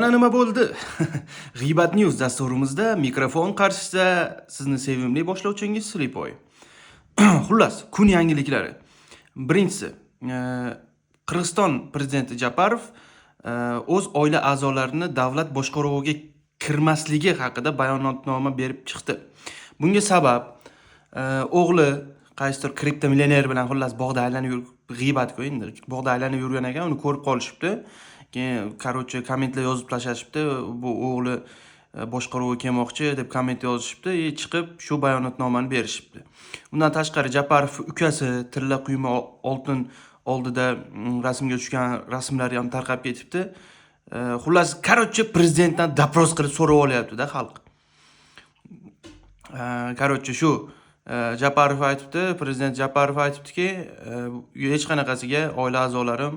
Mana nima bo'ldi? G'iybat News dasturimizda mikrofon qarshisida sizni sevimli boshlovchingiz Slipoy. Xullas, kun yangiliklari. Birinchisi, Qirg'iziston prezidenti Japarov o'z oila a'zolarini davlat boshqaruviga kirmasligi haqida bayonotnoma berib chiqdi. Bunga sabab o'g'li qaysidir kriptomillioner bilan xullas bog'da aylanib g'iybat-ku endi. Bog'da aylanib yurgan ekan, uni ko'rib qolishibdi. Keyin kommentlar yozib tashlashibdi. Bu o'g'li boshqaruvga kelmoqchi deb komment yozishibdi. Chiqib shu bayonotnomani berishibdi. Undan tashqari Japarov ukasi tilla quyma oltin oldida rasmga tushgan rasmlari ham tarqab ketibdi. Xullas, prezidentdan dapros qilib so'rab olyapti-da xalq. Shu Japarov aytibdi, prezident Japarov aytibdiki, hech qanaqasiga oila a'zolarim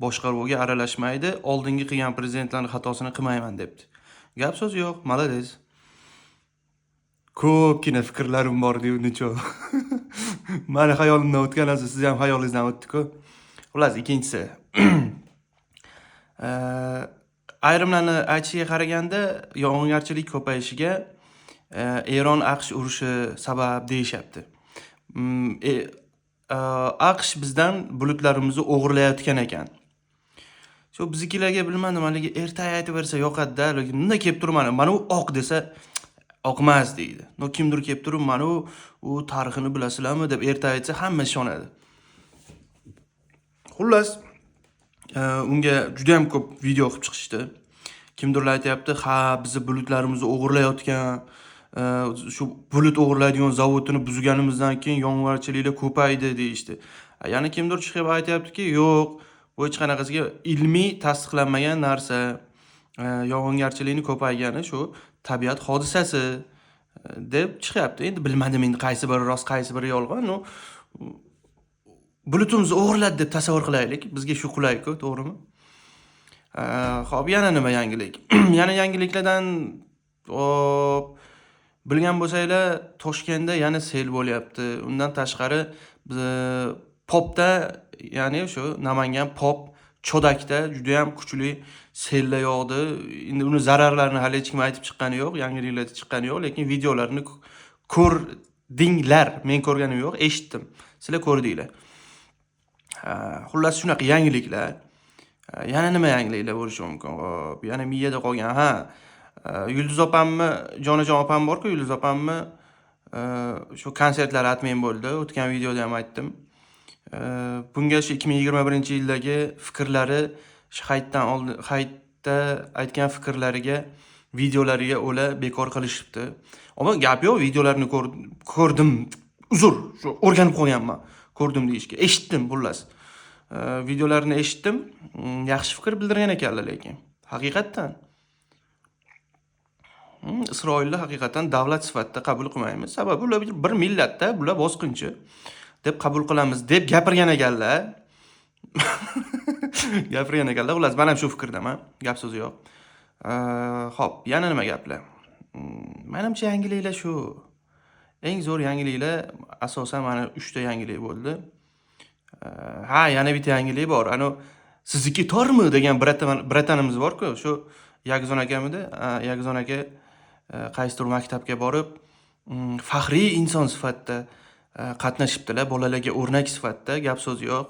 boshqaruvga aralashmaydi, oldingi qilgan prezidentlarning xatosini qilmayman debdi. Gap so'z yo'q, malades. Ko'pgina fikrlarim bor deydi-ku. Meni xayolimdan o'tgan narsa siz ham xayolingizdan o'tdi-ku. Xullas, ikkinchisi. Ayrimlarni aytishiga qaraganda, yog'ingarchilik ko'payishiga Eron AQSh urushi sabab deyishyapti. AQSh bizdan bulutlarimizni o'g'irlayotgan ekan. Shu biznikilarga bilmadim, haligi ertaga aytib bersa yoqadi-da, lekin bunda kelib turib mana u oq desa oqmas deydi. Kimdir kelib turib mana u tarixini bilasizlarmi deb ertaga aytsa hamma ishonadi. Xullas, unga juda ham ko'p video qilib chiqishdi. Kimdirlar aytayapti, "Ha, bizni bulutlarimizni o'g'irlayotgan, shu bulut o'g'irlaydigan zavodini buzganimizdan keyin yong'ingarchiliklar ko'paydi" deyishdi. Yana kimdir chiqib aytayaptiki, "Yo'q, bu hech qanaqasiga ilmiy tasdiqlanmagan narsa. Yog'ingarchilikning ko'paygani shu tabiat hodisasi" deb chiqyapti. Endi bilmadim, endi qaysi biri rost, qaysi biri yolg'on. Bulutimizni o'g'irladi deb tasavvur qilaylik. Bizga shu qulay-ku, to'g'rimi? Xo'p, yana nima yangilik? Yana yangiliklardan bilgan bo'lsanglar, Toshkentda yana sel bo'lyapti. Undan tashqari Popda, ya'ni shu Namangan Pop Chodakda juda ham kuchli sellar yog'di. Endi uni zararlarini hali hech kim aytib chiqqani yo'q, yangiliklar chiqqani yo'q, lekin videolarini ko'rdinglar. Men ko'rganim yo'q, eshitdim. Sizlar ko'rdinglar. Xullas shunaqa yangiliklar. Yana nima yangiliklar bo'lishi mumkin? Hop, yana miyada qolgan. Yulduz opammi, Jonajon opam bor-ku, Yulduz opammi shu konsertlar atmen bo'ldi. O'tgan videoda ham aytdim. Bunga shu 2021-yildagi fikrlari, shu haytda aytgan fikrlariga, videolariga o'la bekor qilishibdi. Ammo gap yo'q, videolarini ko'rdim. Uzr, shu o'rganib qolganman. Ko'rdim deyishga. Eshitdim xullas. Videolarini eshitdim. Yaxshi fikr bildirgan ekanlar, lekin haqiqatan Isroilni haqiqatan davlat sifatida qabul qilmaymiz. Sababi ular bir millatda, bular bosqinchi deb qabul qilamiz deb gapirgan ekanlar. Xullas, men ham shu fikrdaman. Gap so'zi yo'q. Xo'p, yana nima gaplar? Menimcha yangiliklar shu. Eng zo'r yangiliklar asosan mana 3 ta yangilik bo'ldi. Yana bitta yangilik bor. Sizniki tormi degan bratanimiz bor-ku, shu Yagzon akamida. Yagzon aka qaysidir maktabga borib, faxriy inson sifatida qatnashibdilar, bolalarga o'rnak sifatida. Gap so'z yo'q.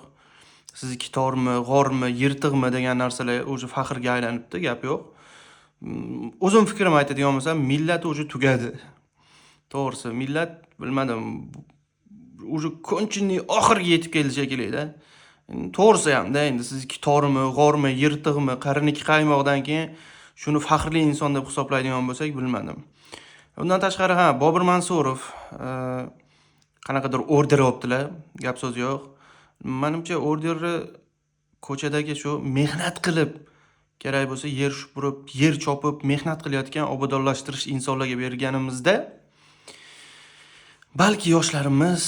Sizniki tormi, g'ormi, yirtiqmi degan narsalar o'zi faxrga aylanibdi, gap yo'q. O'zim fikrimni aytadigan bo'lsam, millat o'zi tugadi. To'g'risi, millat bilmadim, o'zi konchining oxiriga yetib keldi shekilli-da. To'g'risi ham-da, endi sizniki tormi, g'ormi, yirtiqmi, qariniki qaymoqdan keyin shuni faxrli inson deb hisoblaydigan bo'lsak, bilmadim. Undan tashqari Bobur Mansurov qanaqadir order olibdilar, gap so'z yo'q. Menimcha orderni ko'chadagi shu mehnat qilib, kerak bo'lsa yer shupurib, yer chopib, mehnat qilayotgan obodonlashtirish insonlarga berganimizda balki yoshlarimiz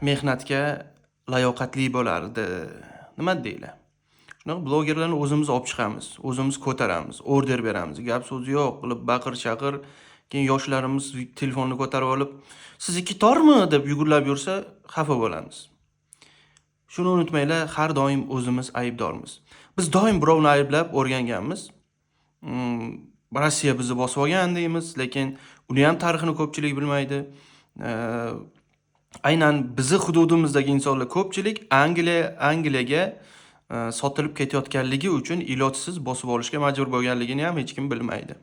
mehnatga layoqatli bo'lardi. Nima deylar? Shunaqa blogerlarni o'zimiz olib chiqamiz, o'zimiz ko'taramiz, order beramiz. Gap so'zi yo'q, qilib baqir-chaqir, keyin yoshlarimiz telefonni ko'tarib olib, "Sizniki tormi?" deb yugurlab yursa, xafa bo'lamiz. Shuni unutmanglar, har doim o'zimiz aybdormiz. Biz doim birovni ayblab o'rganganmiz. Rossiya bizni bosib olgan deymiz, lekin uni ham tarixini ko'pchilik bilmaydi. Aynan bizni hududimizdagi insonlar ko'pchilik Angliyaga sotilib ketayotganligi uchun ilojsiz bosib olishga majbur bo'lganligini ham hech kim bilmaydi.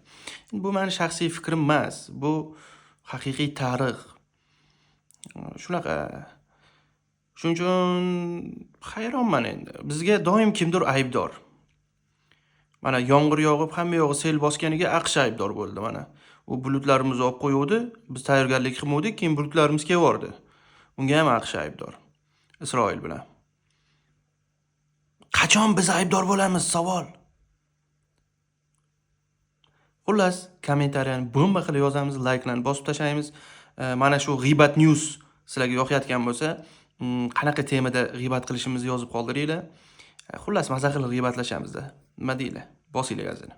Bu meni shaxsiy fikrim emas, bu haqiqiy tarix. Shunaqa. Shuning uchun hayronman endi. Bizga doim kimdir aybdor. Mana yomg'ir yog'ib, hamma yog'i sel bosganiga AQSh aybdor bo'ldi mana. U bulutlarimizni olib qo'yuvdi, biz tayyorgarlik qilmadik, keyin bulutlarimiz kelvordi. Unga ham AQSh aybdor. Isroil bilan. Qachon biz aybdor bo'lamiz? Savol. Xullas, kommentariyani bomba qilib yozamiz, layklarni bosib tashlaymiz. Mana shu g'ibat news sizlarga yoqayotgan bo'lsa, qanaqa temada g'ibat qilishimizni yozib qoldiringlar. Xullas, maza qilib g'ibatlashamiz-da. Nima deylar? Bosinglar gazini.